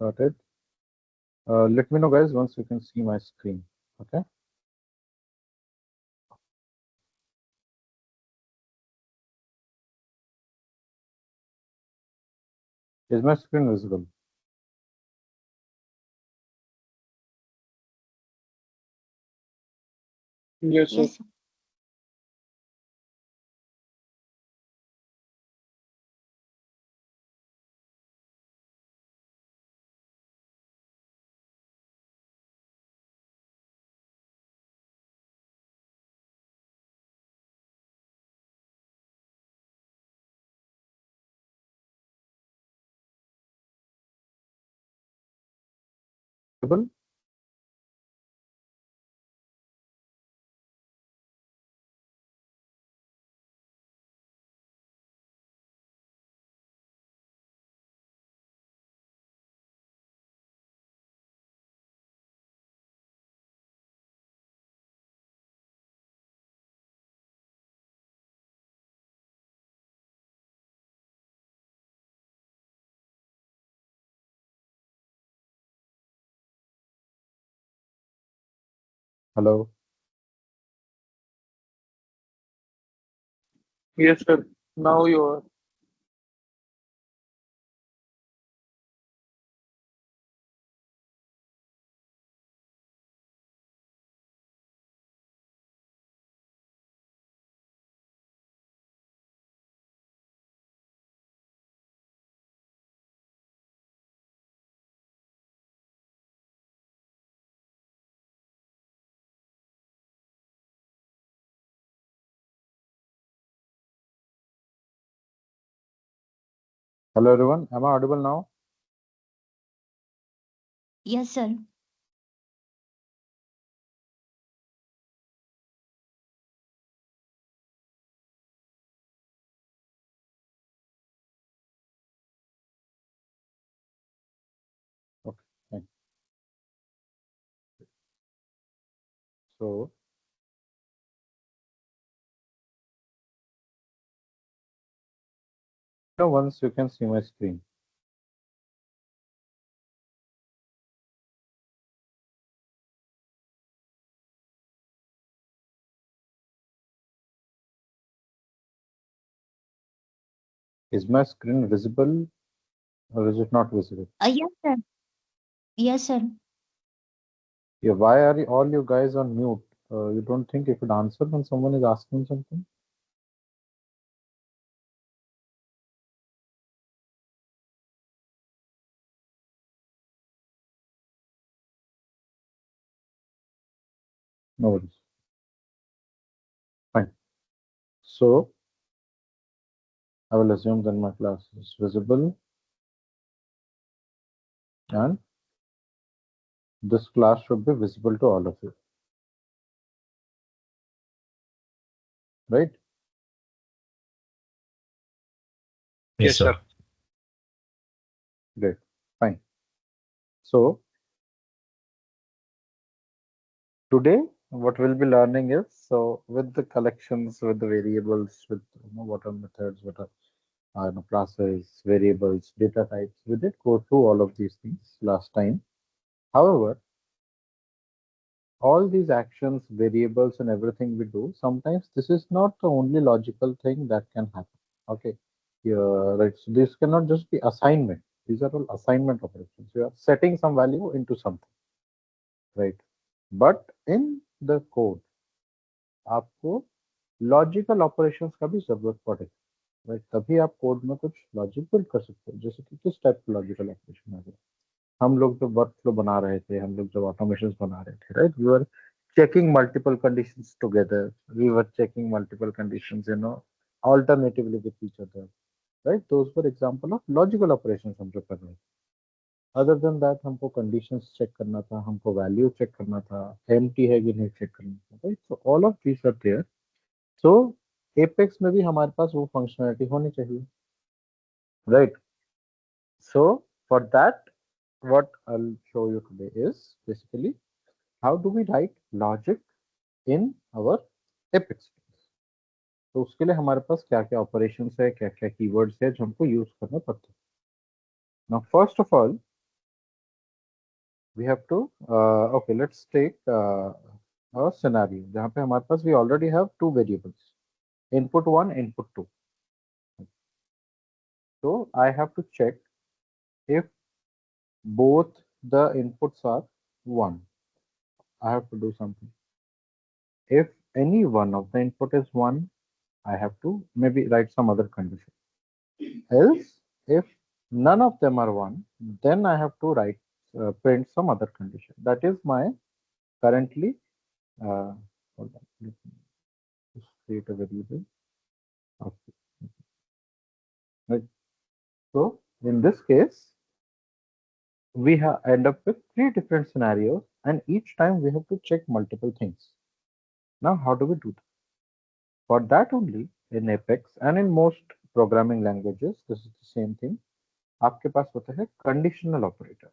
started. Let me know, guys, once you can see my screen. Okay. Is my screen visible? Yes, sir. Yes. Visible? Hello. Yes, sir. Now you are. Hello, everyone. Am I audible now? Yes, sir. Okay. Fine. So now once you can see my screen. Is my screen visible or is it not visible? Yes, sir. Yes, sir. Yeah, why are all you guys on mute? You don't think you could answer when someone is asking something? No worries. Fine. So I will assume that my class is visible and this class should be visible to all of you, right? Yes, Yes, sir. sir. Great. Fine. So today what we'll be learning is, so with the collections, with the variables, with what are methods, what are classes, variables, data types, we did go through all of these things last time. However, all these actions, variables, and everything we do, sometimes this is not the only logical thing that can happen. Okay. Yeah, right. So this cannot just be assignment. These are all assignment operations. You are setting some value into something, right? But in the code, आपको logical operations का भी जरूरत पड़े, right? तभी आप code में कुछ logic build कर सकते हो। जैसे कि किस टाइप का लॉजिकल ऑपरेशन आ गया, हम लोग जब वर्क फ्लो बना रहे थे, हम लोग जब ऑटोमेशन बना रहे थे, right, we were checking multiple conditions together, we were checking multiple conditions, alternatively with each other, right? Those were example of logical operations हम जो कर रहे थे। अदर देन दैट हमको कंडीशंस चेक करना था, हमको वैल्यू चेक करना था, एम्प्टी है कि नहीं चेक करना था, right? So all of these are there. So Apex में भी हमारे पास वो फंक्शनलिटी होनी चाहिए, right? So for that what I'll show you today is basically how do we write logic in our Apex files. तो उसके लिए हमारे पास क्या क्या ऑपरेशंस है, क्या क्या कीवर्ड्स है जो हमको यूज करना पड़ता है। Now first of all we have to okay, let's take a scenario जहाँ पे हमारे पास we already have two variables, input 1, input 2. So I have to check if both the inputs are 1. I have to do something. If any one of the input is 1, I have to maybe write some other condition. Else, if none of them are 1, then I have to write print some other condition. That is my currently hold on, let me just create a variable. Okay. Right. So in this case, we have end up with three different scenarios, and each time we have to check multiple things. Now, how do we do that? For that only, in Apex and in most programming languages, this is the same thing. आपके पास होता है conditional operators.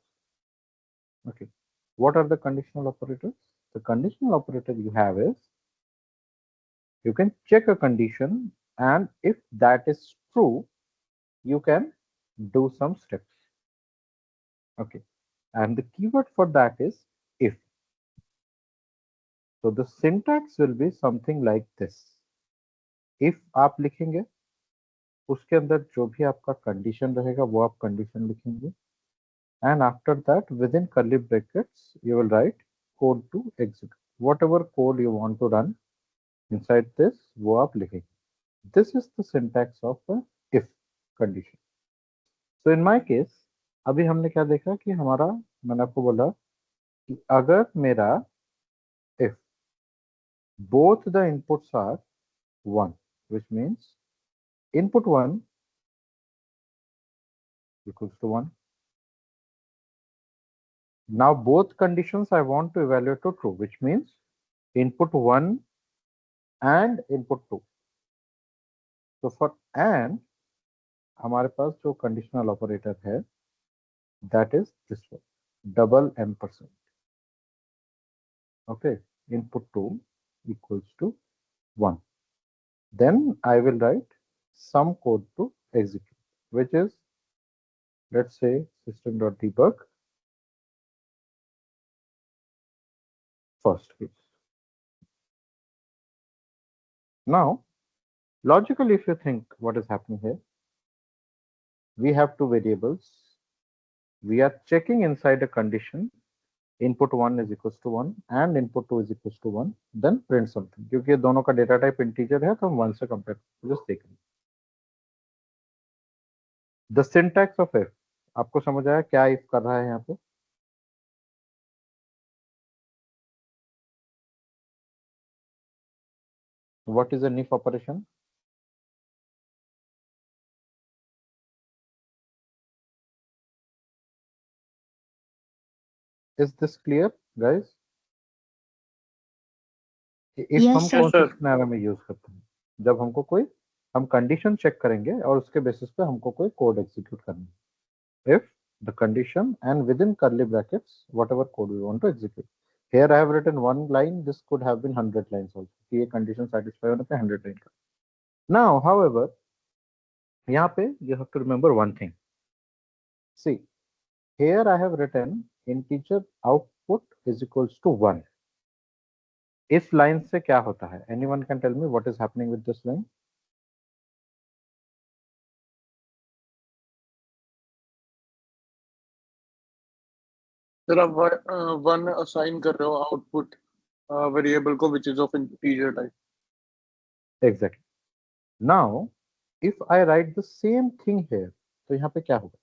Okay. What are the conditional operators? The conditional operator you have is you can check a condition, and if that is true, you can do some steps. Okay. And the keyword for that is if. So the syntax will be something like this. If आप लिखेंगे, उसके अंदर जो भी आपका condition रहेगा वो आप कंडीशन लिखेंगे, and after that within curly brackets you will write code to execute. Whatever code you want to run inside this, वो आप लिखेंगे. This is the syntax of a if condition. So in my case, अभी हमने क्या देखा कि हमारा, मैंने आपको बोला कि अगर मेरा if both the inputs are 1, which means input 1 equals to 1. Now both conditions I want to evaluate to true, which means input 1 and input 2. So for and हमारे पास जो conditional operator है, that is this one, double %. Okay, input 2 equals to 1. Then I will write some code to execute, which is, let's say, system.debug first case. Now, logically, if you think what is happening here, we have two variables. We are checking inside a condition, input 1 is equals to 1 and input 2 is equals to 1, then print something. क्योंकि ये दोनों का data type integer है तो हम 1 से compare just देख रहे हैं. द सिंटैक्स ऑफ इफ, आपको समझ आया क्या इफ कर रहा है यहाँ पे? What is an if operation? Is this clear guys? If Yes, हम sir. कौन से sir. सिनेरियो में यूज करते हैं? जब हमको कोई, हम कंडीशन चेक करेंगे और उसके बेसिस पे हमको कोई कोड एग्जीक्यूट करना है. If the condition and within curly brackets whatever code we want to execute. Here I have written one line, this could have been 100 lines also कि ये condition satisfy होने पे 100 line का. Now however, यहाँ पे you have to remember one thing. See, here I have written integer output is equals to 1. इस line से क्या होता है? Anyone can tell me what is happening with this line? Sir आप one assign कर रहे हो आउटपुट वेरिएबल को which is of integer type. Exactly. Now if I write the same thing here, तो यहाँ पे क्या होगा?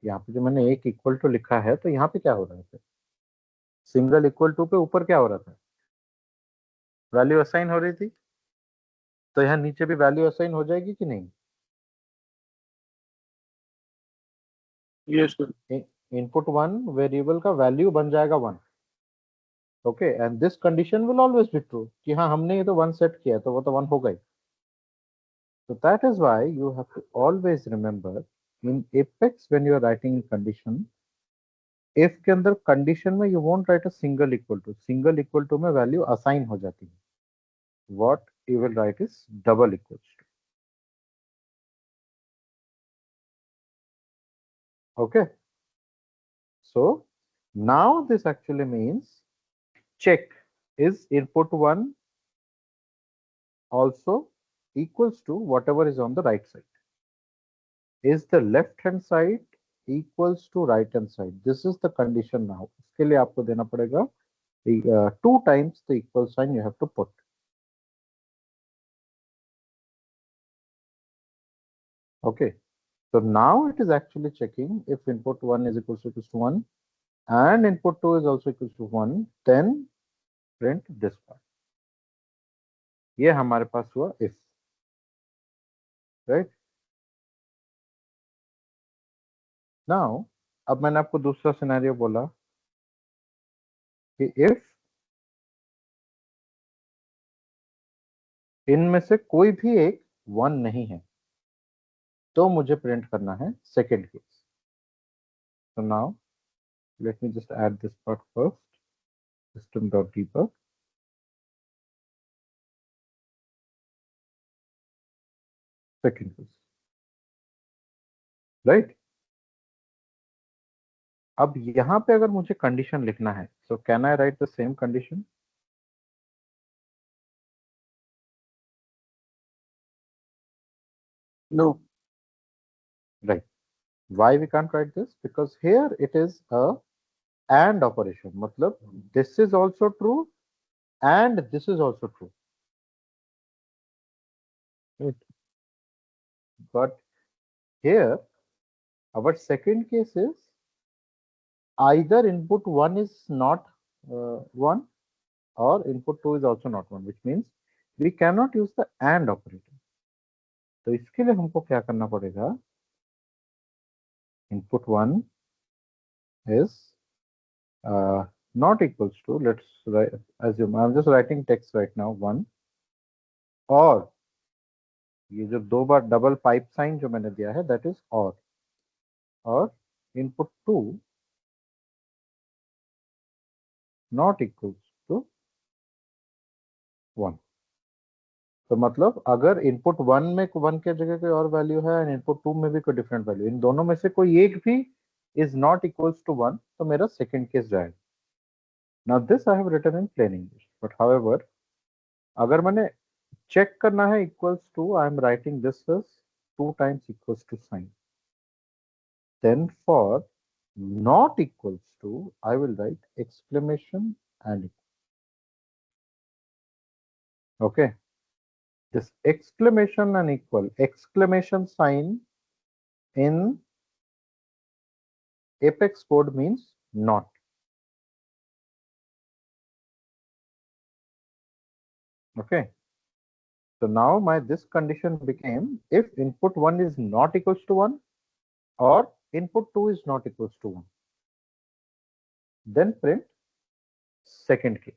यहाँ पे जो मैंने एक इक्वल टू लिखा है, तो यहाँ पे क्या हो रहा है? सिंगल इक्वल टू पे ऊपर क्या हो रहा था? वैल्यू असाइन हो रही थी, तो यहाँ नीचे भी वैल्यू असाइन हो जाएगी कि नहीं? Yes sir. इनपुट 1 वेरिएबल का वैल्यू बन जाएगा 1. Okay, and this condition will always be true कि हाँ हमने ये तो 1 सेट किया तो वो तो 1 होगा ही. So that is why you have to always remember in Apex when you are writing condition, if के अंदर कंडीशन में you won't write a single equal to. Single equal to में वैल्यू असाइन हो जाती है. what you will write is double equals to. Okay. So now this actually means check is input 1 also equals to whatever is on the right side. Is the left hand side equals to right hand side? This is the condition now. इसके लिए आपको देना पड़ेगा 2 times the equal sign you have to put. Okay. So now it is actually checking if input 1 is equals to 1 and input 2 is also equals to 1, then print this part. ये हमारे पास हुआ if, right? Now अब मैंने आपको दूसरा scenario बोला कि if इनमें से कोई भी एक 1 नहीं है तो मुझे प्रिंट करना है second case. So now let me just add this part first. System.debug. Second case. Right? अब यहाँ पे अगर मुझे कंडीशन लिखना है, so can I write the same condition? No. Right. Why we can't write this? Because here it is a and operation. मतलब this is also true and this is also true. Right. But here our second case is either input 1 is not 1 or input 2 is also not 1, which means we cannot use the and operator. तो इसके लिए हमको क्या करना पड़ेगा? Input 1 is not equals to, let's assume I'm just writing text right now 1 और ये जो दो बार डबल पाइप साइन जो मैंने दिया है that is और input 2 not equals to 1. तो मतलब अगर इनपुट 1 में 1 के जगह कोई और वैल्यू है एंड इनपुट 2 में भी कोई डिफरेंट वैल्यू, इन दोनों में से कोई एक भी इज नॉट इक्वल्स टू 1 तो मेरा सेकंड केस जाएगा. Now this I have written in plain English, but however अगर मैंने चेक करना है equals to, I am writing this is 2 times equals to sign. Then for not equals to I will write exclamation and okay. This exclamation and equal, exclamation sign in Apex code means not. Okay. So now this condition became if input 1 is not equals to 1 or input 2 is not equals to 1, then print second case.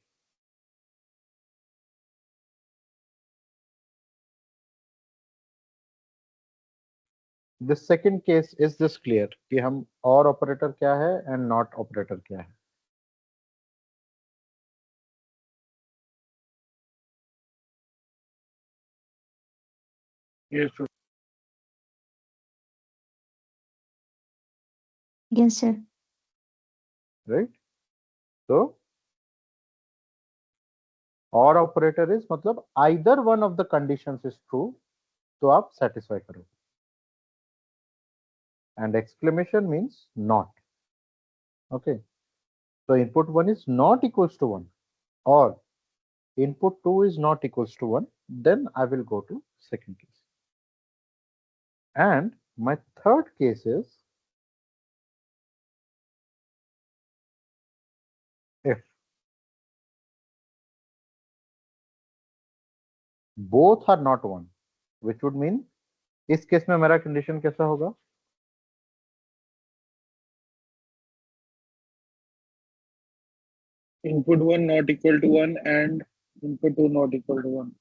This second case is this clear कि हम और operator क्या है and not operator क्या है. Yes, sir. Yes, sir. Right? So or operator is मतलब either one of the conditions is true तो आप satisfy करो. And exclamation means not. Okay. So input 1 is not equals to 1 or input 2 is not equals to 1, then I will go to second case. And my third case is if both are not 1, which would mean इस case में मेरा condition कैसा होगा? Input 1 not equal to 1 and input 2 not equal to 1.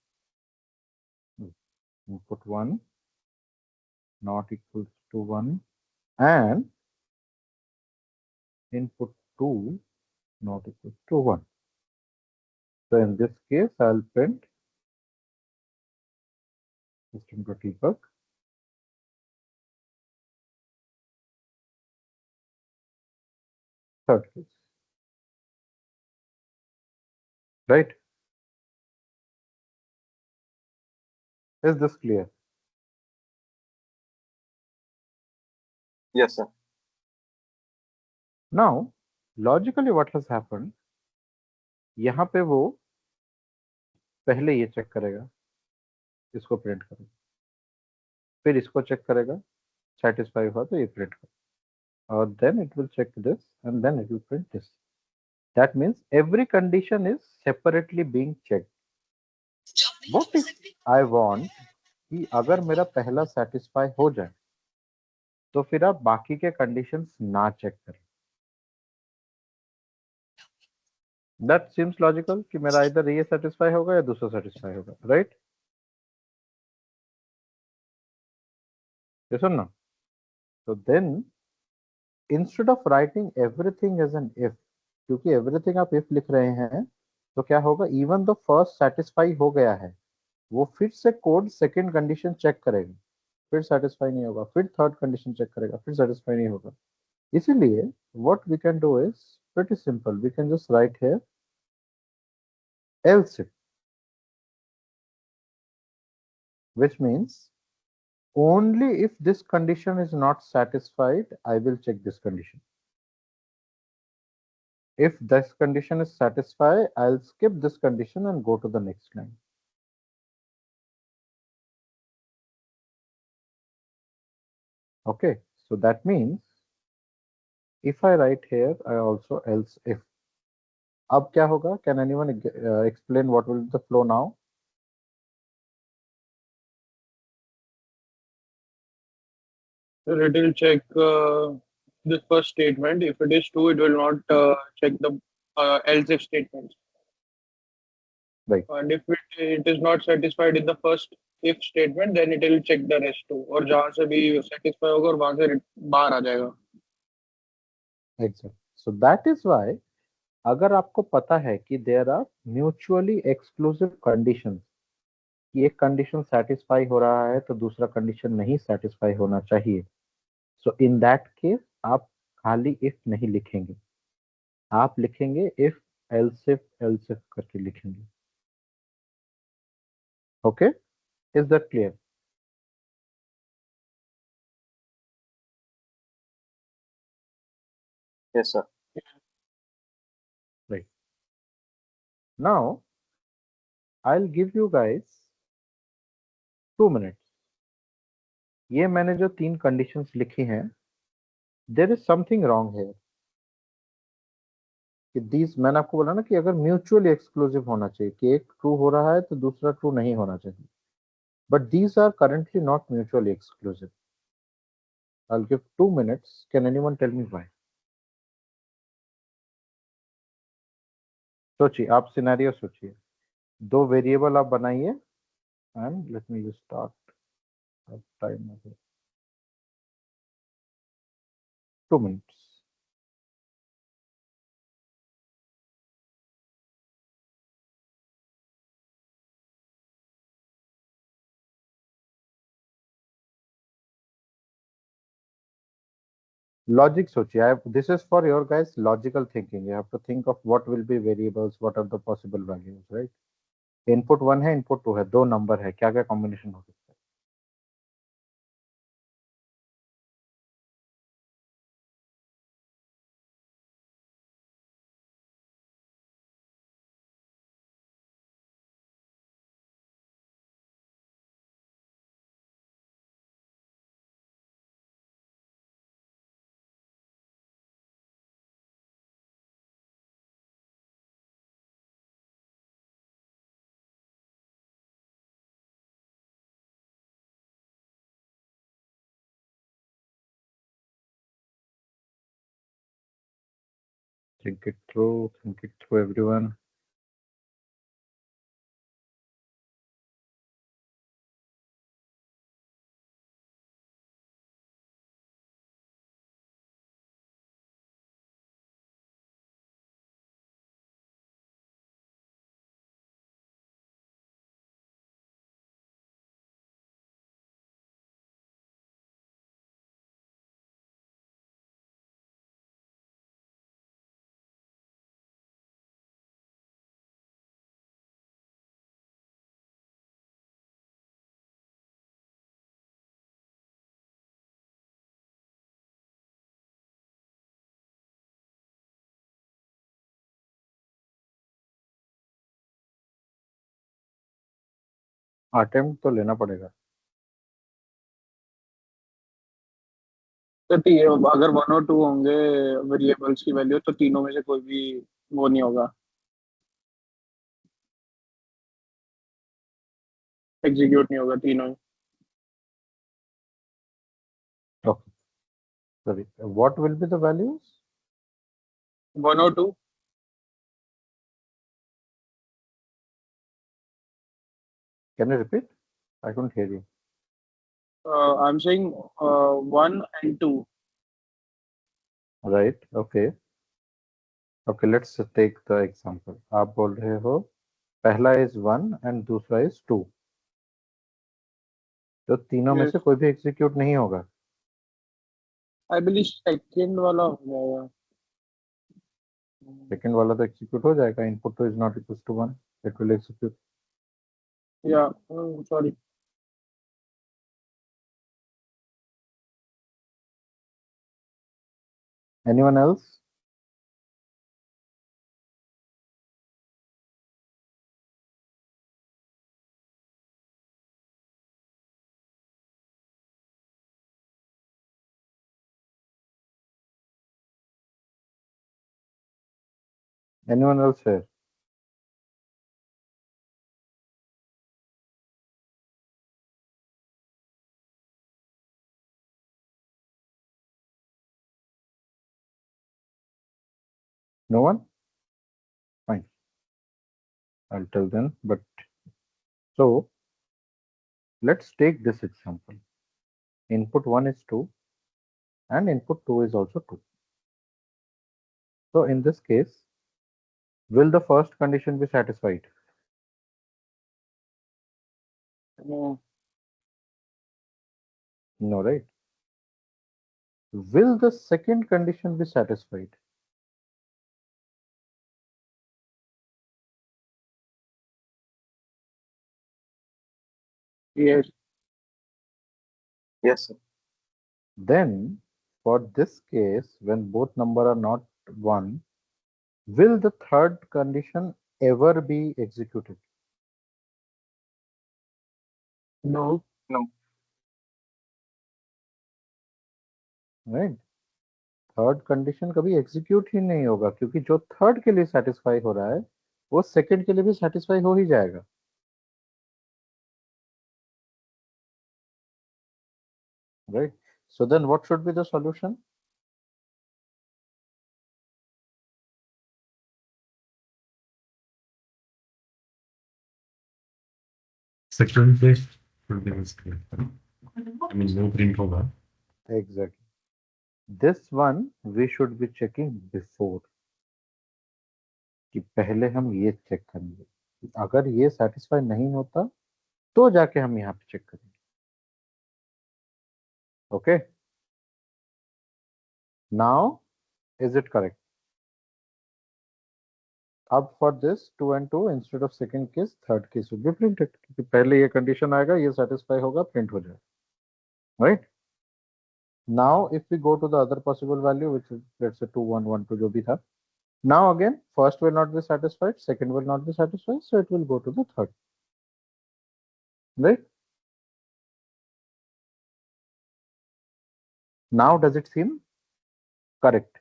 Input 1 not equals to 1 and input 2 not equals to 1. So in this case, I'll print System to debug. Third case. Right? Is this clear? Yes, sir. Now, logically what has happened, यहाँ पे वो पहले ये check करेगा, इसको print करेगा, फिर इसको चेक करेगा, सेटिस्फाई हुआ तो ये प्रिंट करेगा, और then it will check this and then it will print this. That means every condition is separately being checked. What if I want कि अगर मेरा पहला सेटिस्फाई हो जाए तो फिर आप बाकी के कंडीशंस ना चेक करें. That seems logical कि मेरा इधर ये सेटिस्फाई होगा या दूसरा सेटिस्फाई होगा, right? Yes or no? So then instead of writing everything as an if, क्योंकि everything आप if लिख रहे हैं तो क्या होगा, even though first satisfy हो गया है वो फिर से कोड सेकंड कंडीशन चेक करेगा, फिर सेटिस्फाई नहीं होगा, फिर थर्ड कंडीशन चेक करेगा, फिर सेटिस्फाई नहीं होगा. इसीलिए what we can do is pretty simple. We can just write here else if, which means only if this condition is not satisfied, I will check this condition. If this condition is satisfied, I'll skip this condition and go to the next line. Okay, so that means if I write here, I also else if. अब क्या होगा? Can anyone explain what will be the flow now? So it will check this first statement. If it is true, it will not check the else if statements. Right. And if it is not satisfied in the first if statement, then it will check the rest too. और जहाँ से भी satisfy होगा और वहाँ से बाहर आ जाएगा. Exactly. So that is why अगर आपको पता है कि there are mutually exclusive conditions, कि एक कंडीशन सेटिस्फाई हो रहा है तो दूसरा कंडीशन नहीं सेटिस्फाई होना चाहिए, सो इन दैट केस आप खाली इफ नहीं लिखेंगे, आप लिखेंगे इफ एल्स इफ करके लिखेंगे. Okay, is that clear? Yes, sir. Right. Now I will give you guys 2 minutes. ये मैंने जो 3 कंडीशंस लिखी हैं, देयर इज समथिंग रॉन्ग है कि दीज, मैंने आपको बोला ना कि अगर म्यूचुअली एक्सक्लूसिव होना चाहिए, कि एक ट्रू हो रहा है तो दूसरा ट्रू नहीं होना चाहिए, but these are currently not mutually exclusive. I'll give 2 minutes. Can anyone tell me why? सोचिए, आप सिनेरियो सोचिए, 2 वेरिएबल आप बनाइए and let me just start time. 2 minutes. Logic सोचिए. This is for your guys logical thinking. You have to think of what will be variables, what are the possible values, right? Input 1 है, input 2 है, 2 number है, क्या क्या combination हो सकता है? Think it through everyone. Attempt तो लेना पड़ेगा। तो अगर 1 और 2 होंगे वेरिएबल्स की वैल्यू, तो तीनों में से कोई भी वो नहीं होगा, एग्जीक्यूट नहीं होगा तीनों ही। Okay, sorry. What will be the values? 1 और 2। Can you repeat? I couldn't hear you. I am saying 1 and 2। Right. Okay. Okay. Let's take the example. आप बोल रहे हो पहला is 1 and दूसरा is 2. तो तीनों में यस, से कोई भी एग्जीक्यूट नहीं होगा। आई बिलीव सेकंड वाला हो जाएगा। सेकंड वाला तो एग्जीक्यूट हो जाएगा। Input two is not equal to 1, it will execute. या sorry. Anyone else? Anyone else here? No one? Fine. I'll tell them. But so let's take this example. Input 1 is 2 and input 2 is also 2. So in this case, will the first condition be satisfied? No, right? Will the second condition be satisfied? Yes. Yes, sir. Then for this case, when both number are not 1, will the third condition ever be executed? No. No. Right? Third condition कभी execute ही नहीं होगा, क्योंकि जो third के लिए satisfy हो रहा है वो सेकंड के लिए भी सेटिस्फाई हो ही जाएगा। Right? So then what should be the solution? Second case will be misclick. I mean, no print होगा. Exactly. This one we should be checking before, कि पहले हम ये चेक करेंगे, अगर ये सेटिस्फाई नहीं होता तो जाके हम यहाँ पे चेक करेंगे। Okay, now is it correct? अब for this 2 and 2 instead of second case third case will be printed, क्योंकि पहले ये कंडीशन आएगा, ये सेटिस्फाई होगा, प्रिंट हो जाएगा। Right? Now if we go to the other possible value which is let's say 2 1 1 2 जो भी था, now again first will not be satisfied, second will not be satisfied, so it will go to the third. Right? Now does it seem correct?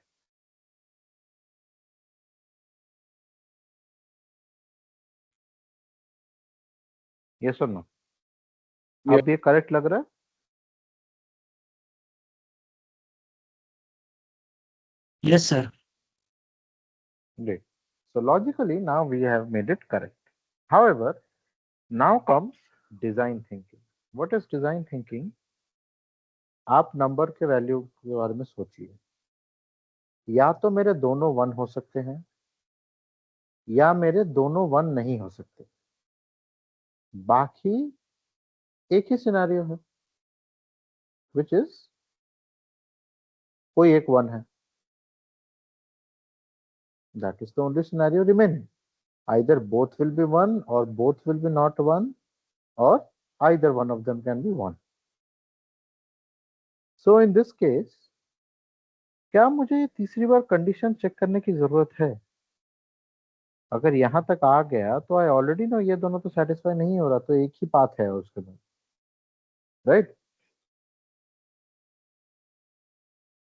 Yes or no? Yes. अब ये correct लग रहा है? Yes, sir. Great. So logically now we have made it correct. However, now comes design thinking. What is design thinking? आप number के value के बारे में सोचिए, या तो मेरे दोनों 1 हो सकते हैं या मेरे दोनों 1 नहीं हो सकते, बाकी एक ही सिनेरियो है, which is कोई एक 1 है। That is the only scenario remaining. Either both will be 1 or both will be not 1, or either one of them can be 1. So in this case, क्या मुझे ये तीसरी बार कंडीशन चेक करने की जरूरत है? अगर यहाँ तक आ गया तो आई ऑलरेडी नो ये दोनों तो सेटिस्फाई नहीं हो रहा, तो एक ही पाथ है उसके बाद, राइट?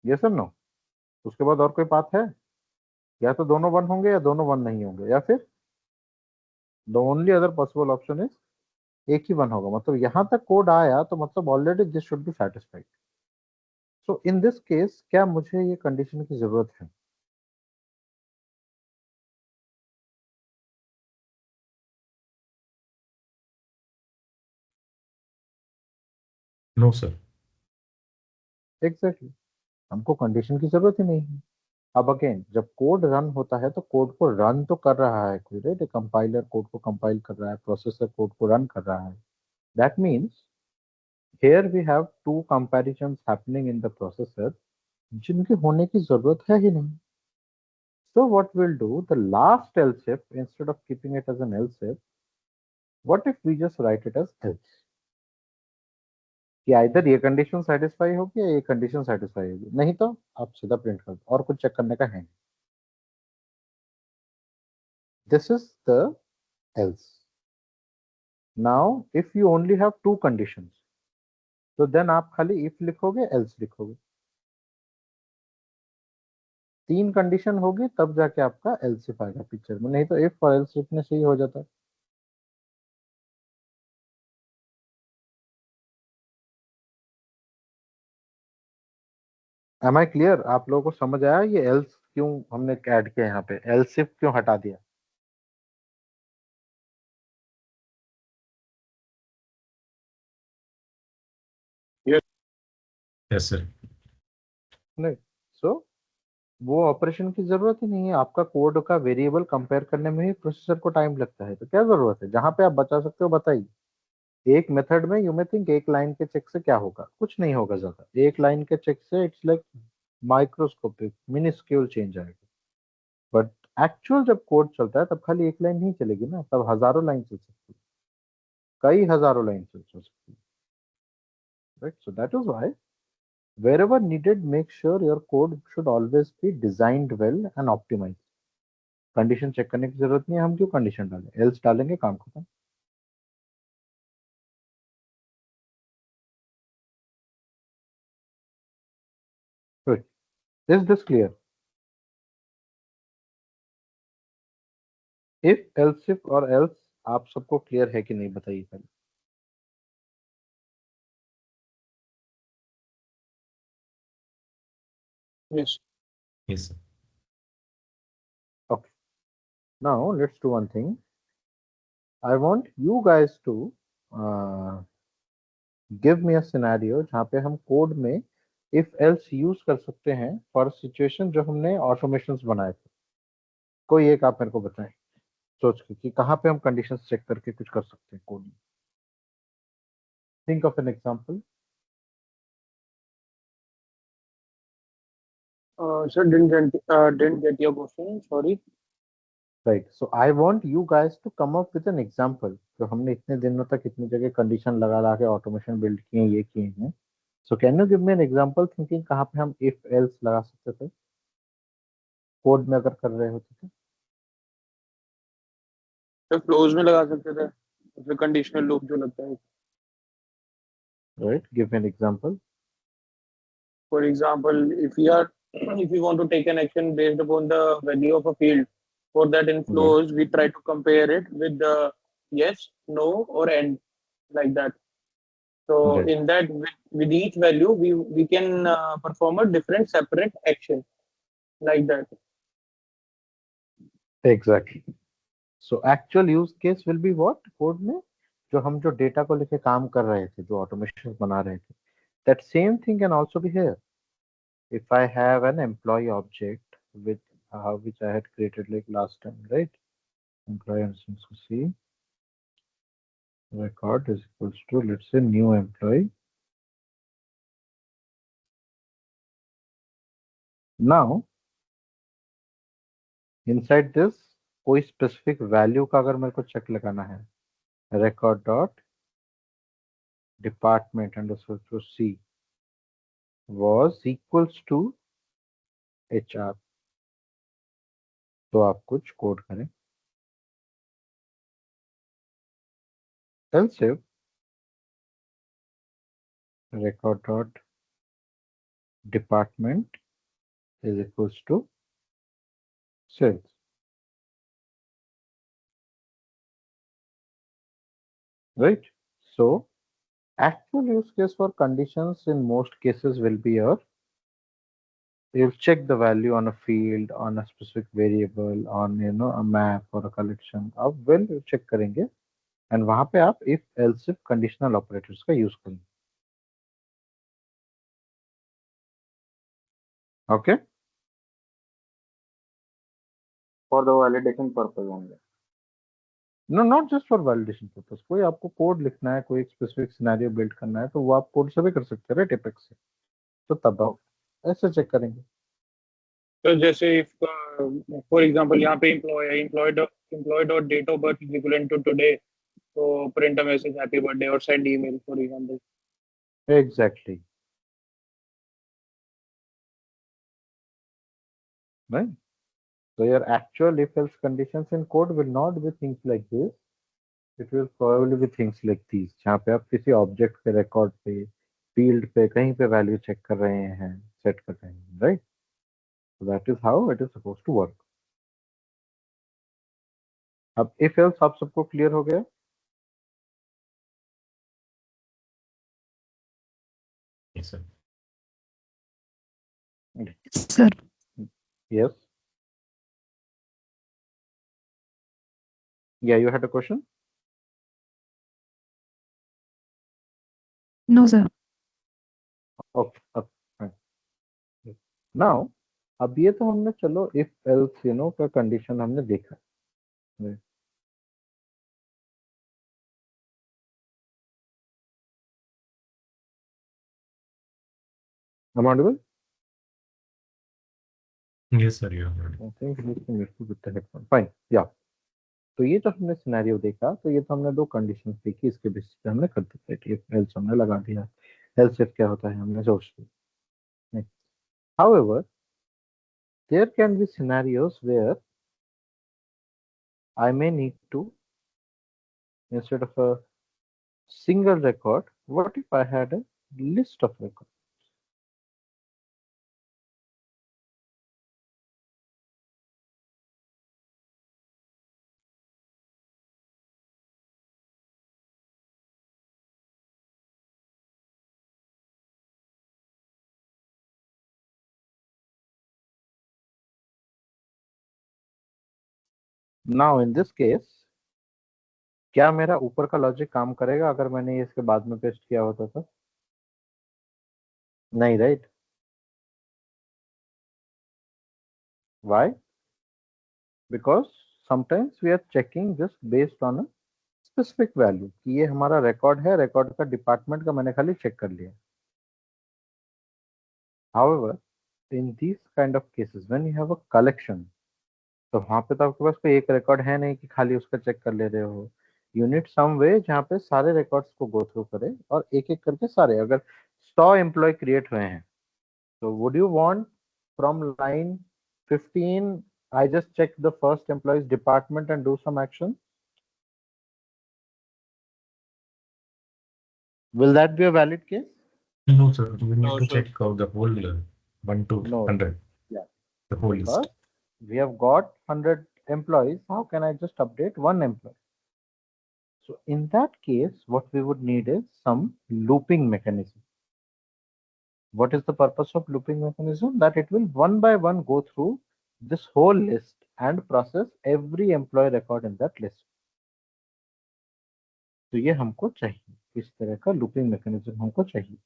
ये सर नो, उसके बाद और कोई पाथ है? या तो दोनों वन होंगे या दोनों वन नहीं होंगे, या फिर the only other possible option is एक ही वन होगा। मतलब यहाँ तक कोड आया तो मतलब already this should be satisfied. So in this case क्या मुझे ये कंडीशन की जरूरत है? No, sir. एग्जैक्टली, हमको कंडीशन की जरूरत ही नहीं है। अब अगेन जब कोड रन होता है तो कोड को रन तो कर रहा है कोई, राइट? कंपाइलर कोड को कंपाइल कर रहा है, प्रोसेसर कोड को रन कर रहा है। That means here we have two comparisons happening in the processor जिनके होने की जरूरत है ही नहीं। So what we'll do, the last else if, instead of keeping it as an else if, what if we just write it as else? कि either ये condition satisfy होगी या ये कंडीशन सेटिस्फाई होगी, नहीं तो आप सीधा प्रिंट कर दो और कुछ चेक करने का है नहीं। This is the else. Now if you only have two conditions, तो देन आप खाली if लिखोगे else लिखोगे। तीन कंडीशन होगी तब जाके आपका else if आएगा पिक्चर में, नहीं तो if और else लिखने से ही हो जाता है। Am I clear? आप लोगों को समझ आया ये else क्यों हमने ऐड किया यहाँ पे, else if क्यों हटा दिया? Yes, sir. नहीं, सो वो ऑपरेशन की जरूरत ही नहीं है। आपका कोड का वेरिएबल कंपेयर करने में ही प्रोसेसर को टाइम लगता है, तो क्या जरूरत है? जहां पे आप बचा सकते हो बताइए। एक मेथड में यू मे थिंक एक लाइन के चेक से क्या होगा, कुछ नहीं होगा ज्यादा। एक लाइन के चेक से it's like microscopic minuscule change आएगा। बट एक्चुअल जब कोड चलता है तब खाली एक लाइन नहीं चलेगी ना, तब हजारों लाइन चल सकती है, कई हजारों लाइन चल सकती है, right? So that is why wherever needed make sure your code should always be designed well and optimized. Condition check करने की जरूरत नहीं है, हम क्यों कंडीशन डालें? एल्स डालेंगे, काम खत्म। Good, is this clear? If else if और एल्स आप सबको क्लियर है कि नहीं बताइए पहले। Yes. Yes, sir. Okay, now let's do one thing. I want you guys to give me a scenario जहाँ पे हम कोड में इफ एल्स यूज कर सकते हैं फॉर सिचुएशन जो हमने ऑटोमेशंस बनाए थे। कोई एक आप मेरे को बताएं सोच के कि कहाँ पे हम कंडीशंस चेक करके कुछ कर सकते हैं कोड में। Think of an example. Sir, didn't get your question. Sorry. Right, so I want you guys to come up with an example. जो हमने इतने दिनों तक इतनी जगह कंडीशन लगा ला के ऑटोमेशन बिल्ड किए हैं, ये किए हैं, so can you give me an example thinking कहाँ पे हम इफ एल्स लगा सकते थे कोड में अगर कर रहे होते तो? तो क्लोज में लगा सकते थे, उसमें कंडीशनल लूप जो लगता है। Right, give me an example. For example, if we are if we want to take an action based upon the value of a field, for that in right, flows we try to compare it with the yes, no, or and, like that. So right, in that, with each value we can perform a different separate action, like that. Exactly. So actual use case will be what code में, जो हम जो data को लेके काम कर रहे थे, जो ऑटोमेशन बना रहे थे, that same thing can also be here. If I have an employee object with which I had created like last time, right? Employee instance C record is equals to, let's say, new employee. Now inside this कोई specific value का अगर मेरे को check लगाना है, record dot department underscore to C was equals to HR, तो आप कुछ कोड करें। else if record dot department is equals to sales. Right? So actual use case for conditions in most cases will be your, you'll check the value on a field, on a specific variable, on a map or a collection. अब well you check करेंगे and वहां पे आप if else if conditional operators का use करेंगे. Okay? For the validation purpose only. No, not just for validation purpose. कोई आपको code लिखना है, कोई एक स्पेसिफिक सिनेरियो बिल्ड करना है, तो वो आप कोड से भी कर सकते हैं, राइट, एपेक्स से. तो तब आप ऐसे चेक करेंगे. तो जैसे if फॉर एग्जांपल यहाँ पे employ dot date of birth is equal to today, तो print a message happy birthday और send email for example. Exactly. Right? So your actual if else conditions in code will not be things like this. It will probably be things like these, जहाँ पे आप किसी object पे, record पे, field पे, कहीं पे वैल्यू चेक कर रहे हैं, सेट कर रहे हैं, right. So that is how it is supposed to work. अब if else आप सबको क्लियर हो गया? Yes, sir. Sir. Yes. Yeah, you had a question? No, sir. Okay. Fine. Now, अब ये तो हमने चलो if else का कंडीशन हमने देखा. Right. Am I audible? Yes, sir, you are right. I think we need to move with the headphone. Fine. Yeah. तो ये तो हमने सिनेरियो देखा, तो ये तो हमने दो कंडीशंस देखी, इसके बेसिस पे हमने कर दिया, इफ एल्स हमने लगा दिया. एल्स इफ क्या होता है हमने सोच लिया. However, there can be scenarios where I may need to, instead of a single record, what if I had a list of records? Now in this case, क्या मेरा ऊपर का लॉजिक काम करेगा अगर मैंने ये इसके बाद में पेस्ट किया होता तो? नहीं, right? Why? Because sometimes we are checking just based on a specific value कि ये हमारा रिकॉर्ड है, रिकॉर्ड का डिपार्टमेंट का मैंने खाली चेक कर लिया. However, in these kind of cases, when you have a collection, तो वहां पे तो आपके पास कोई एक रिकॉर्ड है नहीं कि खाली उसका चेक कर ले रहे हो. यूनिट सम वे जहाँ पे सारे रिकॉर्ड्स को गो थ्रू करे और एक एक करके सारे, अगर 100 एम्प्लॉय क्रिएट हुए हैं, तो would you want from line 15 I just check the first employee's department and do some action? Will that be a valid case? No, sir, we need No, to sir. check out the whole 1 to No. 100. Yeah. The whole Because list. we have got 100 employees, how can I just update one employee? So in that case, what we would need is some looping mechanism. What is the purpose of looping mechanism? That it will one by one go through this whole list and process every employee record in that list. तो ये हमको चाहिए, इस तरह का looping mechanism हमको चाहिए.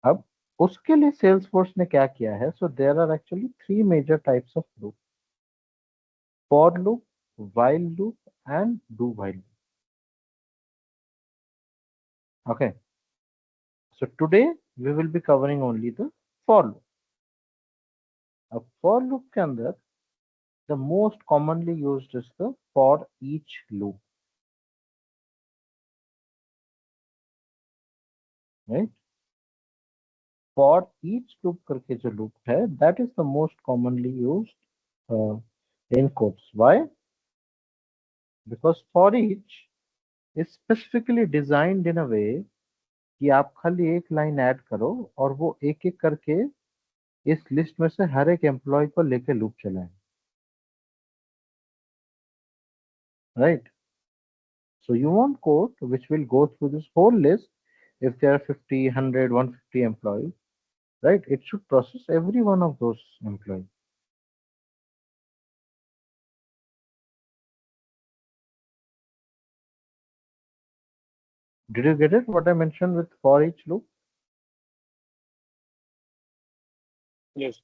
अब उसके लिए सेल्सफोर्स ने क्या किया है? So there are actually 3 major types of loop: for loop, while loop and do while loop. Okay, so today we will be covering only the for loop. अब for loop के अंदर the most commonly used is the for each loop, right? For each loop करके जो loop है, that is the most commonly used in quotes. Why? Because for each is specifically designed in a way कि आप खाली एक line add करो और वो एक एक करके इस लिस्ट में से हर एक एम्प्लॉय को लेके लूप चलाए, right? So you want code which will go through this whole list. If there are 50, 100, 150 employees, right? It should process every one of those employees. Did you get it? What I mentioned with for each loop? Yes.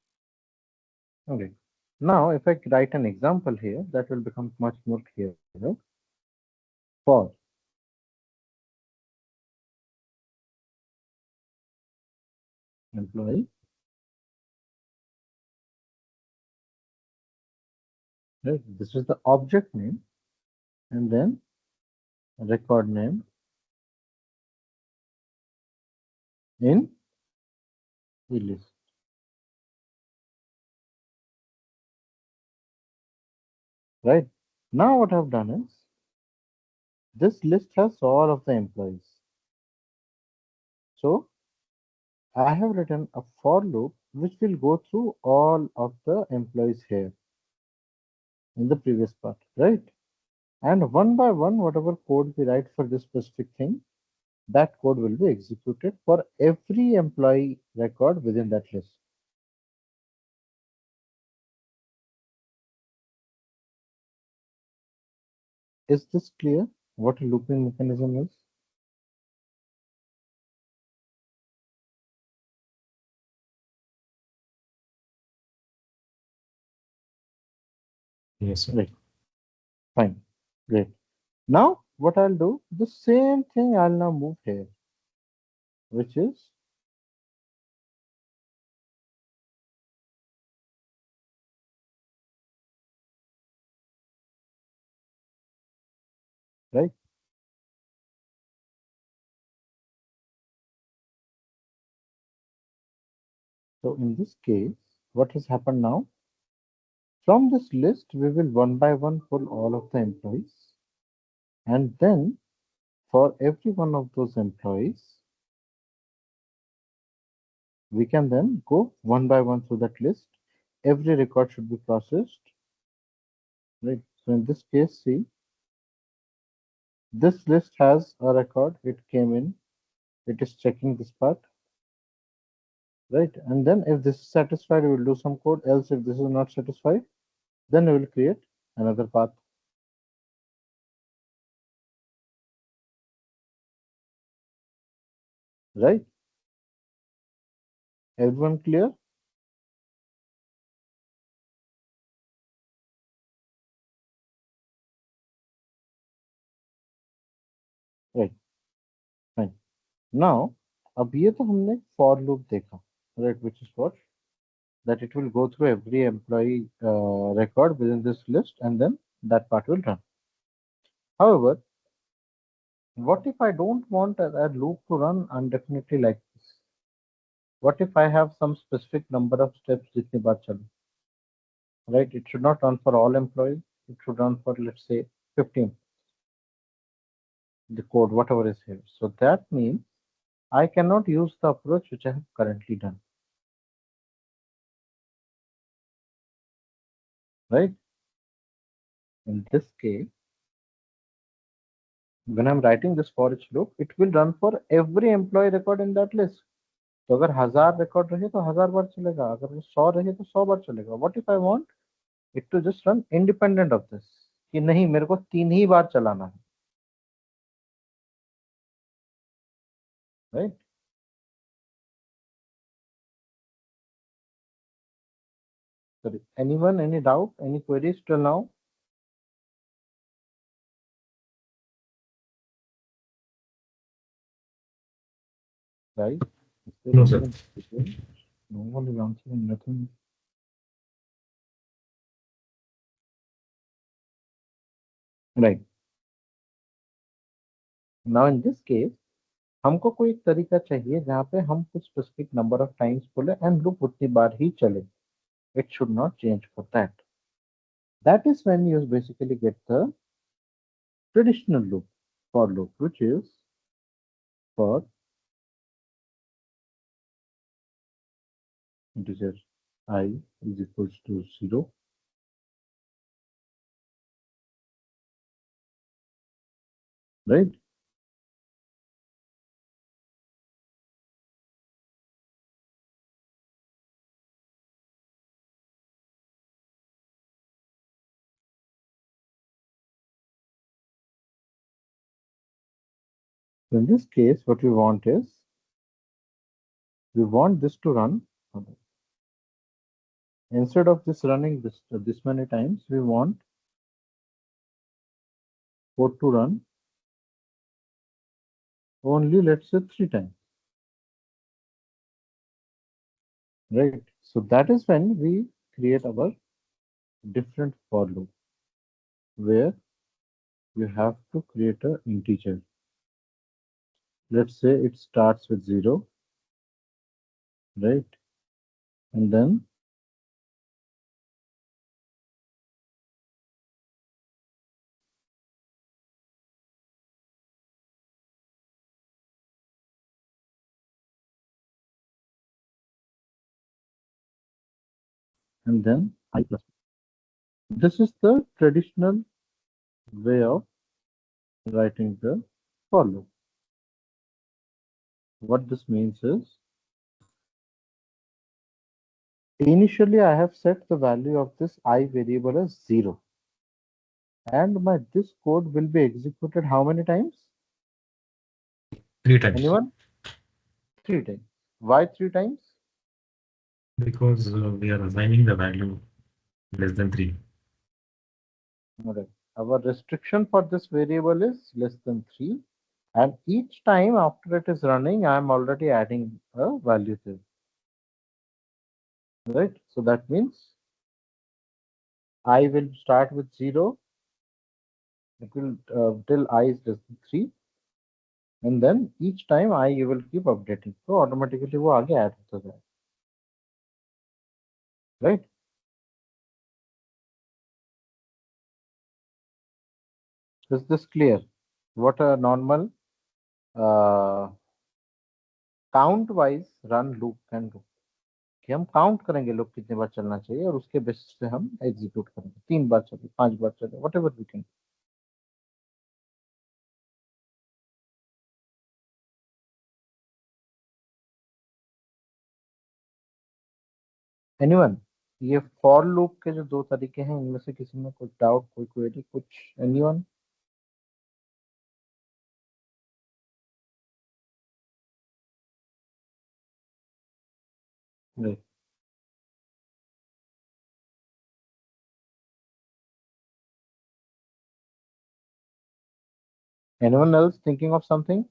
Okay. Now, if I write an example here, that will become much more clear. For employee, right? This is the object name, and then record name in the list. Right? Now what I've done is this list has all of the employees. So I have written a for loop which will go through all of the employees here in the previous part, right? And one by one, whatever code we write for this specific thing, that code will be executed for every employee record within that list. Is this clear? What a looping mechanism is? Yes, sir. Right. Fine. Great. Now, what I'll do, the same thing I'll now move here, which is right. So in this case, what has happened now? From this list, we will one by one pull all of the employees, and then for every one of those employees, we can then go one by one through that list. Every record should be processed, right? So in this case, see, this list has a record, it came in, it is checking this part, right? And then if this is satisfied, we will do some code, else if this is not satisfied, then we will create another path. Right? Everyone clear? Right. Fine. Now, अब ये तो हमने for loop देखा, right? Which is what? That it will go through every employee record within this list, and then that part will run. However, what if I don't want a loop to run indefinitely like this? What if I have some specific number of steps जितनी बार चले? Right? It should not run for all employees. It should run for, let's say, 15. The code, whatever is here. So that means I cannot use the approach which I have currently done. Right? In this case, when I'm writing this for each loop, it will run for every employee record in that list. तो अगर 1000 record रहे तो 1000 बार चलेगा, अगर वो 100 रहे तो 100 बार चलेगा. What if I want it to just run independent of this, कि नहीं मेरे को 3 ही बार चलाना है, राइट? Sorry, anyone, any doubt, any queries till now? Right? No, sir. No one is answering nothing. Right. Now in this case, हमको कोई एक तरीका चाहिए जहाँ पे हम कुछ स्पेसिफिक नंबर ऑफ टाइम्स बोले एंड लूप उतनी बार ही चले. It should not change for that. That is when you basically get the traditional loop. for loop, which is for integer I is equals to 0. Right? So in this case, what we want is we want this to run. Instead of this running this many times, we want code to run only, let's say, 3 times. Right? So that is when we create our different for loop, where you have to create an integer. Let's say it starts with 0, right? And then I plus. This is the traditional way of writing the for loop. What this means is, initially I have set the value of this I variable as 0, and this code will be executed how many times? 3 times. Anyone? 3 times. Why 3 times? Because we are assigning the value less than 3. Alright. Our restriction for this variable is less than 3, and each time after it is running, I am already adding a value to it. Right? So that means I will start with 0. It will till I is less than 3, and then each time I will keep updating. So automatically वो आगे add होता जाए. Right? Is this clear? What a normal count wise run loop can do. कि हम count करेंगे loop कितने बार चलना चाहिए और उसके बेसिस पे हम एग्जीक्यूट करेंगे. 3 बार चले, 5 बार चले, whatever we can. Anyone? ये for loop के जो 2 तरीके हैं, इनमें से किसी में कुछ डाउट, कोई क्वेरी, कुछ? Anyone? Right. Anyone else thinking of something?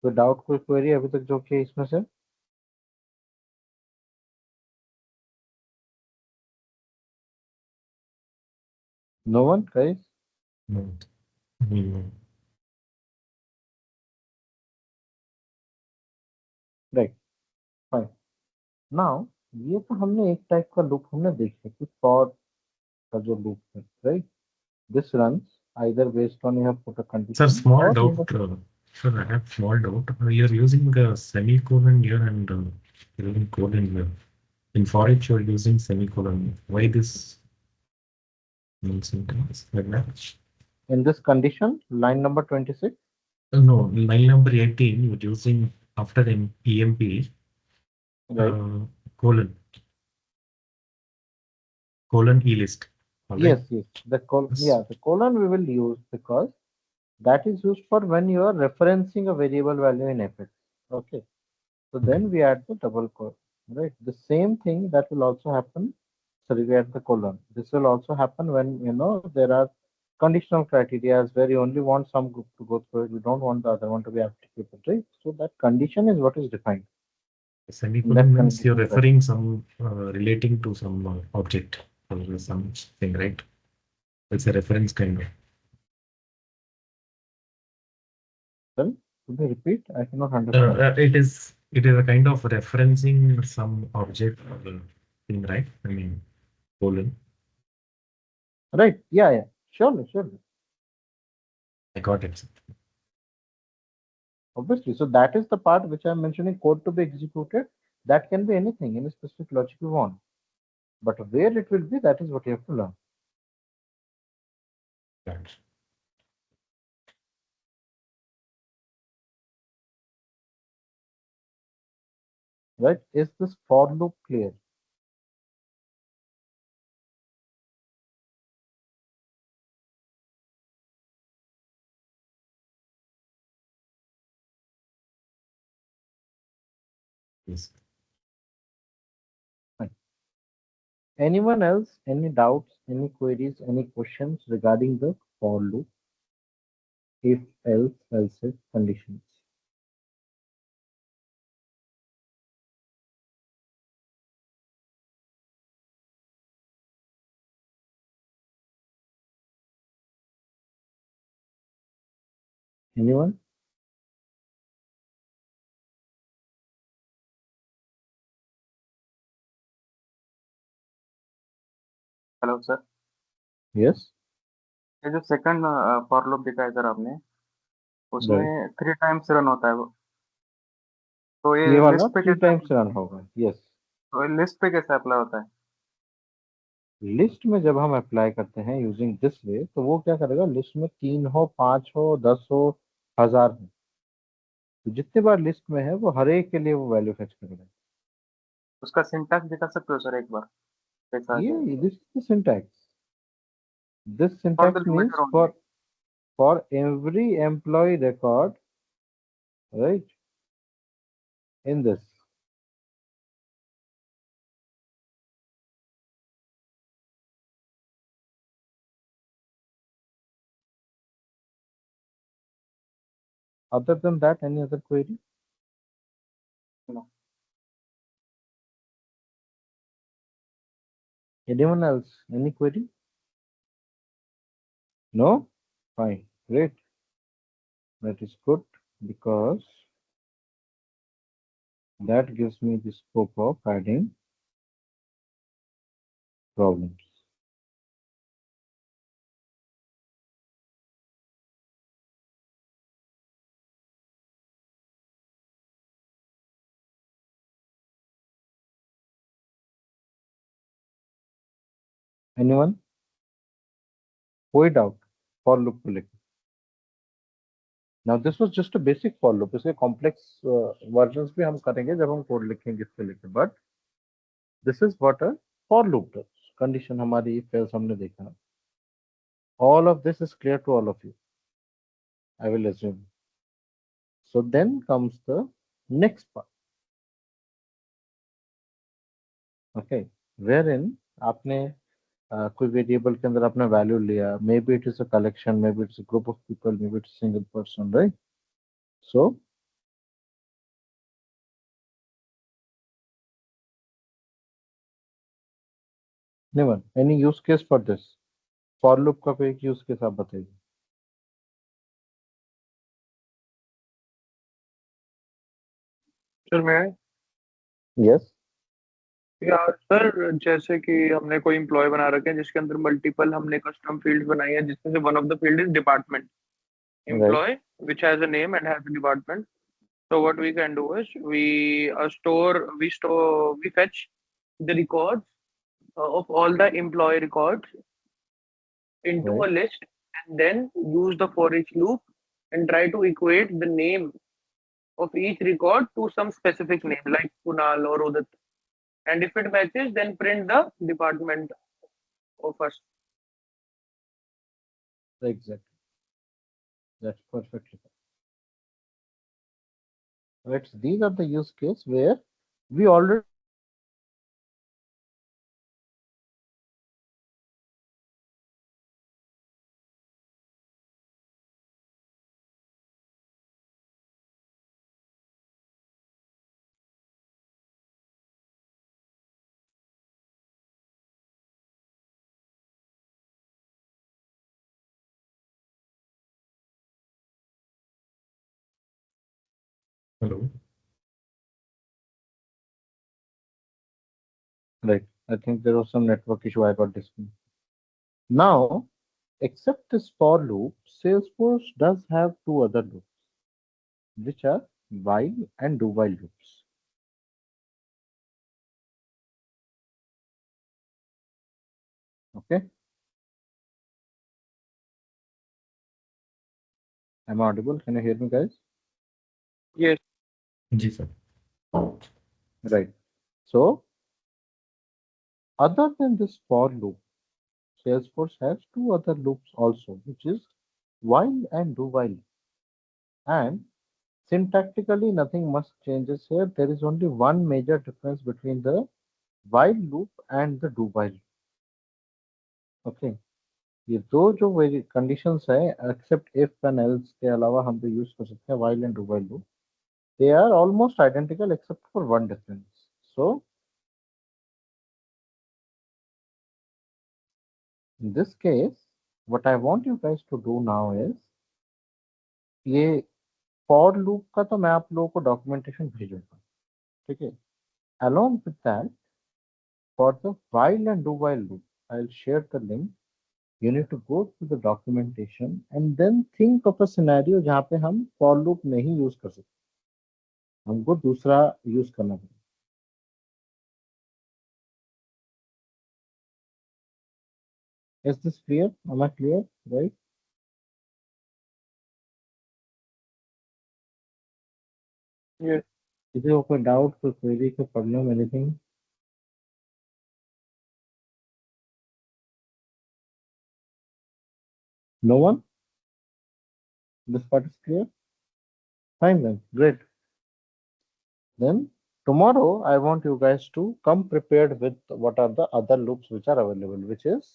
कोई डाउट, कोई क्वेरी अभी तक जो कि इसमें से? No one, guys? No. No. Right. Fine. Now ये तो हमने एक टाइप का लूप हमने देखा कि for का जो लूप है, right? This runs either based on you have put a condition. Sir, small or you doubt. have- Sir, I have small doubt. You're using the semicolon here and you're using colon here. In for each, you're using semicolon. Why this sentence like that? In this condition, line number 26. No, line number 18, you're using after an EMP Right. colon E list. All right? Yes. The colon we will use because that is used for when you are referencing a variable value in fx. Okay. So then we add the double colon. Right. The same thing that will also happen. Sorry, we add the colon. This will also happen when there are conditional criteria where you only want some group to go through it. You don't want the other one to be applicable, right? So that condition is what is defined. Semicolon means you're referring some relating to some object or something, right? It's a reference kind of. Sorry, could you repeat? I cannot understand. It is a kind of referencing some object or thing, right? I mean, colon. Right. Yeah. Surely. I got it. Obviously, so that is the part which I'm mentioning, code to be executed. That can be anything, any specific logic you want. But where it will be, that is what you have to learn. Got it. Right? Is this for loop clear? Yes. Fine. Anyone else? Any doubts, any queries, any questions regarding the for loop? If, else if conditions. Anyone? Hello sir, Yes? ये जो second for loop दिखाया sir आपने, Right. उसमें 3 times run होता है वो, तो ये ये वाला लिस्ट पे 3 कैसे, times रन होगा. Yes. तो लिस्ट पे कैसे अप्लाई होता है? लिस्ट में जब हम अप्लाई करते हैं यूजिंग दिस वे, तो वो क्या करेगा, लिस्ट में 3 हो, 5 हो, 10 हो, 1000 हो, तो जितने बार लिस्ट में है वो हर एक के लिए वो वैल्यू फेच करेगा. उसका सिंटैक्स दिखा सकते हो सर एक बार, कैसा आ जाएगा? ये this is syntax. This for the syntax limiter means only. for every employee record, right, in this. Other than that, any other query? No. Anyone else? Any query? No? Fine. Great. That is good, because that gives me the scope of adding problems. Anyone? कोई doubt? For loop को लेकर. Now this was just a basic for loop. इसके complex versions भी हम करेंगे जब हम code लिखेंगे इसके लेकर. But this is what a for loop does. Condition हमारी if else हमने देखा. All of this is clear to all of you, I will assume. So then comes the next part. Okay, wherein आपने कोई variable के अंदर आपने value लिया, may be it is a collection, may be it's a group of people, may be it's single person, right? So never any use case for this. For loop का कोई एक use case आप बताइए. Sir मैं yes. यार sir, जैसे कि हमने कोई इम्प्लॉय बना रखे हैं जिसके अंदर मल्टीपल हमने कस्टम फील्ड्स बनाई है, जिसमें से one of the field is department. Right. Employee which has a name and has a department. So what we can do is we fetch the records of all the employee records into right. a list, and then use the for each loop and try to equate the name of each record to some specific name like Kunal or Udit. And if it matches, then print the department of us. Exact. That's perfectly right. These are the use case where we already Hello. right. I think there was some network issue. I got disconnected. Now Except this for loop, Salesforce does have two other loops, which are while and do while loops. Okay, am I audible? Can you hear me, guys? Yes. जी sir. Right. So, other than this for loop, Salesforce has two other loops also, which is while and do while. And syntactically, nothing much changes here. There is only one major difference between the while loop and the do while. Okay. ये जो very conditions है accept if and else के अलावा हम तो use कर सकते हैं while and do while loop. They are almost identical except for one difference. So in this case, what I want you guys to do now is ये for loop का तो मैं आप लोगों को डॉक्यूमेंटेशन भेजूंगा, ठीक है? Along with that, for the while and do while loop, I'll share the link. You need to go to the documentation and then think of a scenario जहाँ पे हम for loop नहीं यूज कर सकते, हमको दूसरा यूज करना पड़ेगा. Is this clear? Am I clear? Right? Yes. किसी को कोई डाउट, कोई क्वेरी, कोई problem, anything? No one? This part is clear? Fine then. Great. Then tomorrow I want you guys to come prepared with what are the other loops which are available, which is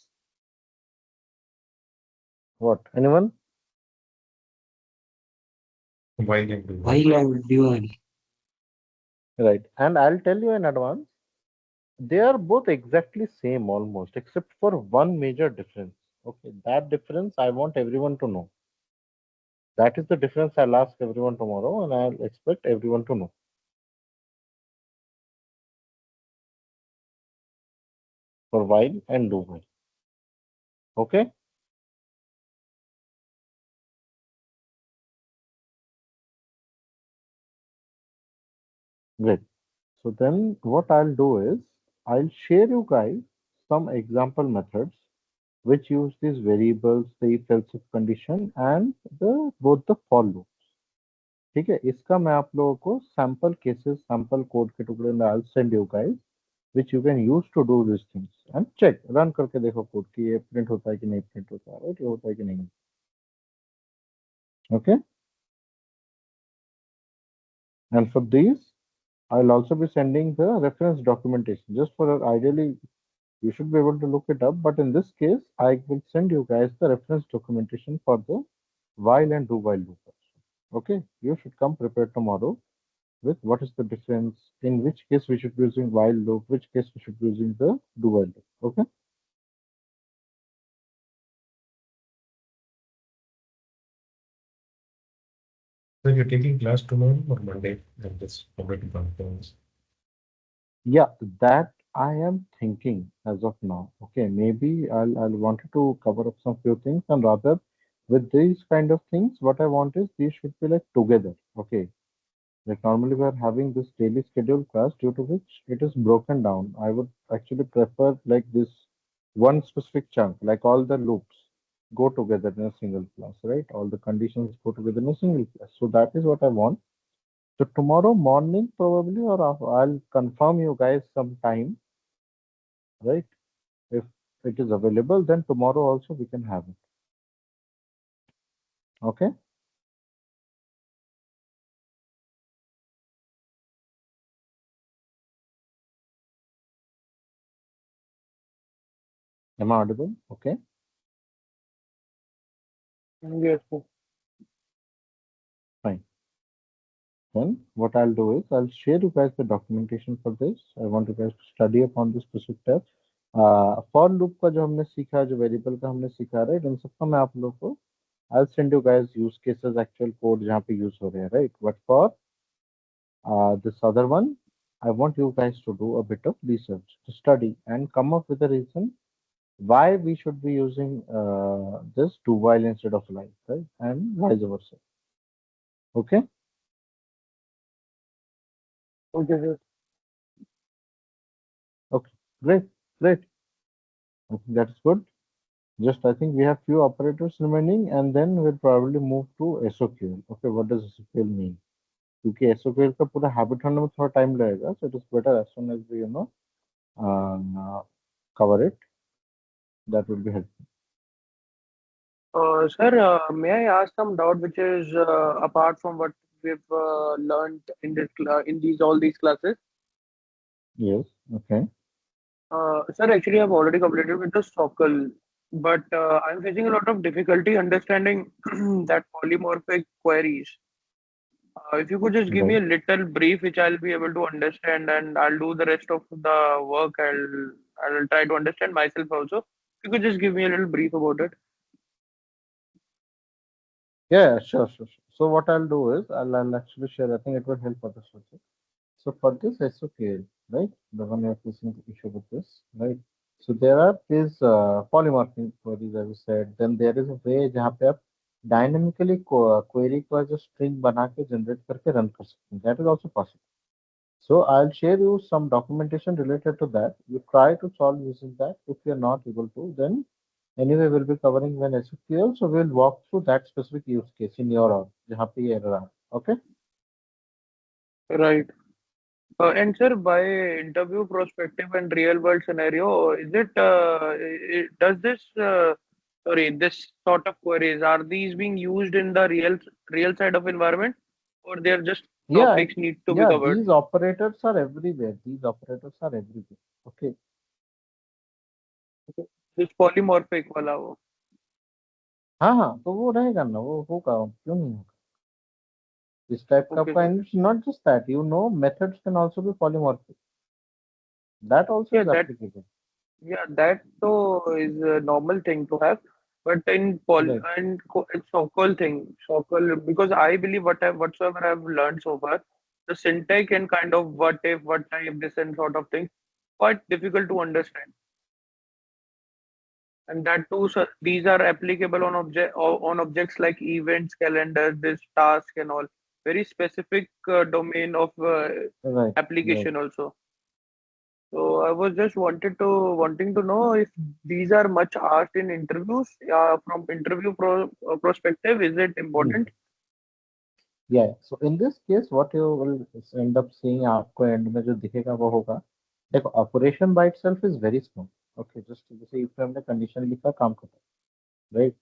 what? Anyone? While and do while. While and dual. Right. And I'll tell you in advance, they are both exactly same almost, except for one major difference. Okay, that difference I want everyone to know. That is the difference I'll ask everyone tomorrow, and I'll expect everyone to know. For while and do while. Okay? Great. So then what I'll do is I'll share you guys some example methods which use these variables, the if else if condition and the both the for loops. ठीक है, इसका मैं आप लोगों को sample cases, sample code के टुकड़े में I'll send you guys which you can use to do these things and check, run करके देखो कोड कि ये प्रिंट होता है कि नहीं प्रिंट होता है, राइट, ये होता है कि नहीं. Okay, and for these I'll also be sending the reference documentation just for ideally you should be able to look it up, but in this case I will send you guys the reference documentation for the while and do while loop. Okay, you should come prepared tomorrow with what is the difference, in which case we should be using while loop, which case we should be using the do while loop. Okay, So you're taking class tomorrow or Monday? I'm just forgot to confirm this. yeah, that I am thinking as of now. Okay, maybe I'll wanted to cover up some few things, and rather with these kind of things, what I want is these should be like together. Okay, like normally we are having this daily schedule class due to which it is broken down. I would actually prefer like this one specific chunk, like all the loops go together in a single class, right? All the conditions go together in a single class. So that is what I want. So tomorrow morning probably, or I'll confirm you guys some time, right? If it is available, then tomorrow also we can have it. Okay. Am I audible? Okay. Yes. Fine. Then what I'll do is I'll share you guys the documentation for this. I want you guys to study upon this specific step. For loop का जो हमने सीखा, जो variable का हमने सीखा, right, इन सबका मैं आप लोगों को I'll send you guys use cases, actual code जहाँ पे use हो रहे हैं, right? But for this other one, I want you guys to do a bit of research, to study and come up with a reason why we should be using this do while instead of like, right? And vice versa. Okay. Okay, sir. Okay. Great. Great. I think that's good. Just I think we have few operators remaining, and then we'll probably move to SOQL. Okay, what does SOQL mean? क्योंकि SOQL का पूरा habit होने में थोड़ा time लगेगा, so it is better as soon as we cover it. That would be helpful. Sir, may I ask some doubt which is apart from what we've learned in in these all these classes? Yes. Okay. Sir, actually, I've already completed with the Sockle, but I'm facing a lot of difficulty understanding that polymorphic queries. If you could just give me Right. a little brief, which I'll be able to understand, and I'll do the rest of the work. I'll try to understand myself also. If you could just give me a little brief about it. Yeah. Sure. Sure. Sure. So what I'll do is I'll actually share. I think it will help others also. So for this SOKL, right, the one you're facing the issue with this, right? So there are these polymorphic queries, as you said. Then there is a way जहाँ पे आप dynamically query को as a string बना के generate करके run कर सकते हैं. That is also possible. So I'll share you some documentation related to that. You try to solve using that. If you're not able to, then anyway we'll be covering when SQL. So we'll walk through that specific use case in your org, जहाँ पे ये error uh. Okay. Right. And sir, by interview perspective and real world scenario, is it, does this sorry, this sort of queries, are these being used in the real side of environment, or they're just Yeah, topics need to be yeah, covered? these operators are everywhere. These operators are everywhere. Okay. Okay. This polymorphic wala wo. हाँ हाँ तो वो रहेगा ना वो होगा क्यों नहीं होगा इस टाइप का Okay, आपका sir. and it's not just that you know methods can also be polymorphic that also Yeah, is that applicable that so is a normal thing to have. But in right it's Sokol thing, Sokol, because I believe whatsoever I've learned so far, the syntax and kind of what if, this and sort of thing, quite difficult to understand. And that too, sir, these are applicable on objects like events, calendar, this task and all. Very specific domain of right right application also. So I was just wanting to know if these are much asked in interviews. From interview perspective, is it important? Mhm. Yeah, so in this case what you will end up seeing आपको end में जो दिखेगा वो होगा देखो operation by itself is very small okay just जैसे if हमने condition लिखा काम खत्म right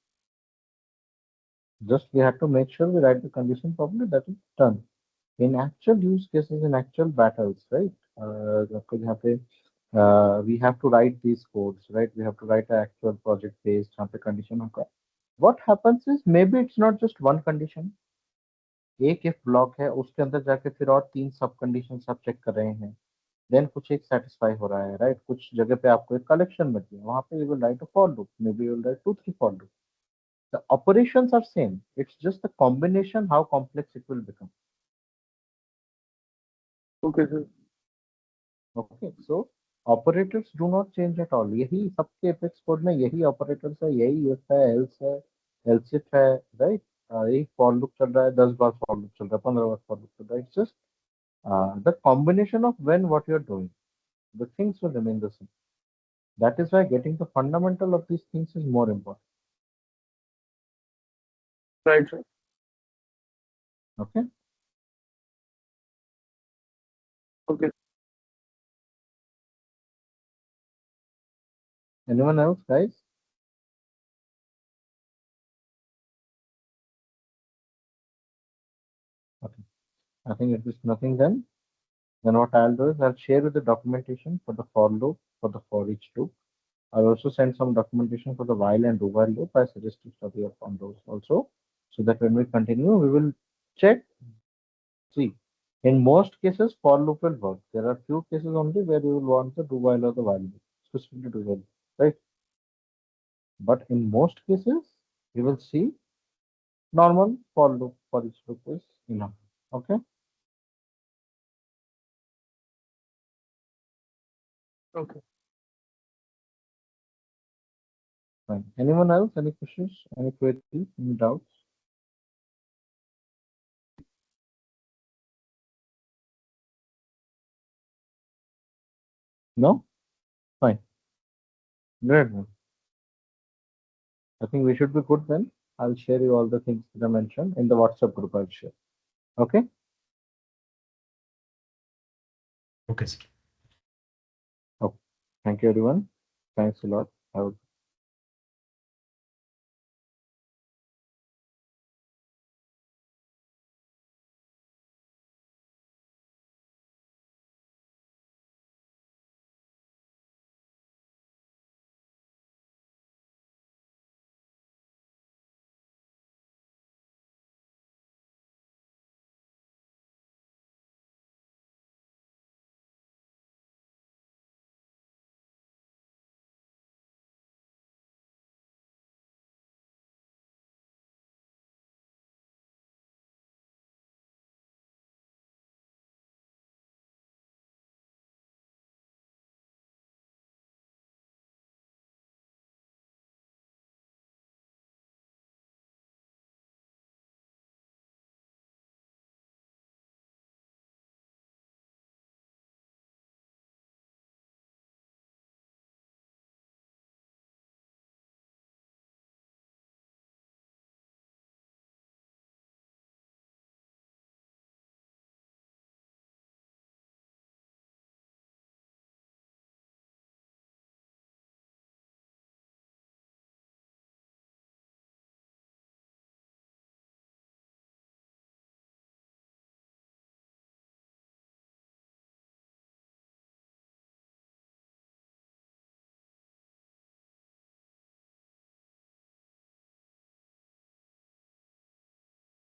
just we have to make sure we write the condition properly that is done in actual use cases in actual battles right आपको यहाँ पे we have to write these codes right we have to write an actual project based जहाँ पे condition होगा what happens is maybe it's not just one condition एक if block है उसके अंदर जाके फिर और तीन सब कंडीशन आप चेक कर रहे हैं देन कुछ एक सेटिस्फाई हो रहा है राइट कुछ जगह पे आपको एक कलेक्शन मिल गया वहां पे you will write a for loop maybe you will write two three for loop the operations are same it's just the combination how complex it will become Okay, sir. Okay so operators do not change at all यही सबके apex code में यही operators है यही if है else है else if है right यही फॉर लूप चल रहा है 10 बार फॉर लूप चल रहा है 15 बार फॉर लूप चल रहा है it's just the combination of when what you're doing the things will remain the same that is why getting the fundamental of these things is more important Right, sir. okay Okay. anyone else guys okay I think it is nothing then what I'll do is I'll share with the documentation for the for loop for the for each loop I'll also send some documentation for the while and do while loop I suggest you study up on those also so that when we continue we will check see in most cases for loop will work there are few cases only where you will want the do while or the while loop specifically do while right but in most cases you will see normal for loop for each loop is enough okay Okay. Fine. Anyone else? Any questions? Any queries? Any doubts? No? Fine. Great. Man. I think we should be good then. I'll share you all the things that I mentioned in the WhatsApp group. I'll share. Okay. Okay, sir. Okay. Thank you, everyone. Thanks a lot. Have a